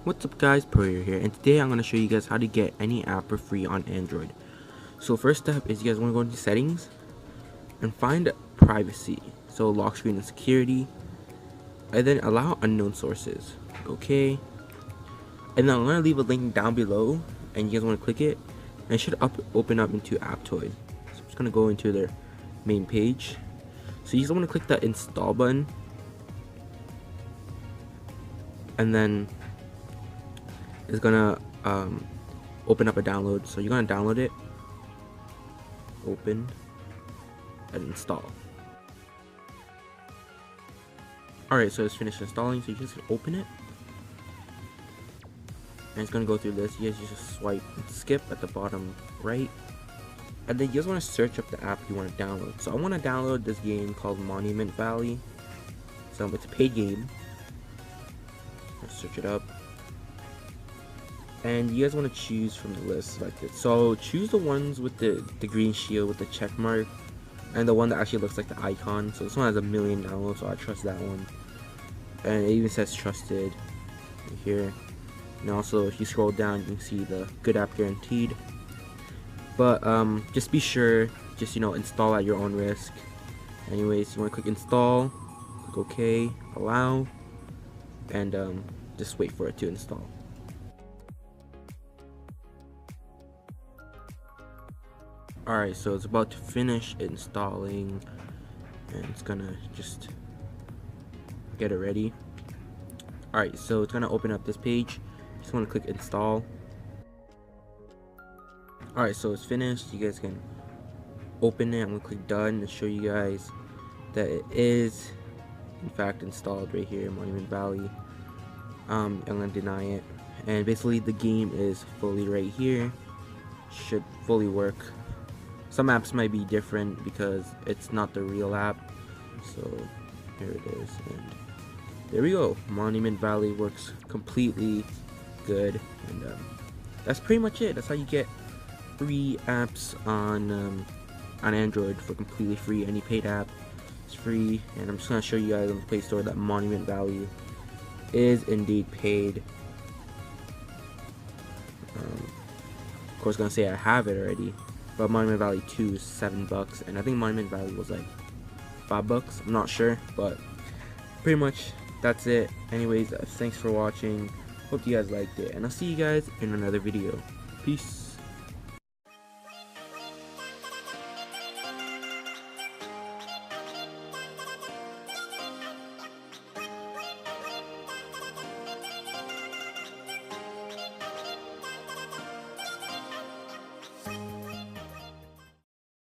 What's up guys, Prohero here, and today I'm going to show you guys how to get any app for free on Android. So first step is you guys want to go into settings and find privacy, so lock screen and security, and then allow unknown sources. Okay, and then I'm going to leave a link down below and you guys want to click it and it should open up into Aptoid. So I'm just going to go into their main page. So you just want to click that install button and then it's gonna open up a download. So you're gonna download it, open, and install. Alright, so it's finished installing, so you just open it. And it's gonna go through this. You guys just swipe and skip at the bottom right. And then you just wanna search up the app you wanna download. So I wanna download this game called Monument Valley. So it's a paid game. Let's search it up. And you guys want to choose from the list selected. So choose the ones with the green shield with the check mark and the one that actually looks like the icon. So this one has 1 million downloads, so I trust that one. And it even says trusted right here. And also if you scroll down you can see the good app guaranteed. But just be sure, just install at your own risk. Anyways, you want to click install, click OK, allow, and just wait for it to install. Alright, so it's about to finish installing and it's gonna just get it ready. Alright, so it's gonna open up this page. Just want to click install. Alright, so it's finished. You guys can open it. I'm gonna click done to show you guys that it is in fact installed right here, Monument Valley. I'm gonna deny it, and basically the game is fully right here. Should fully work. Some apps might be different because it's not the real app. So here it is, and there we go. Monument Valley works completely good, and that's pretty much it. That's how you get free apps on Android for completely free. Any paid app is free, and I'm just gonna show you guys on the Play Store that Monument Valley is indeed paid. Of course, gonna say I have it already. But Monument Valley 2 is $7, and I think Monument Valley was like $5. I'm not sure, but pretty much that's it. Anyways, thanks for watching. Hope you guys liked it, and I'll see you guys in another video. Peace.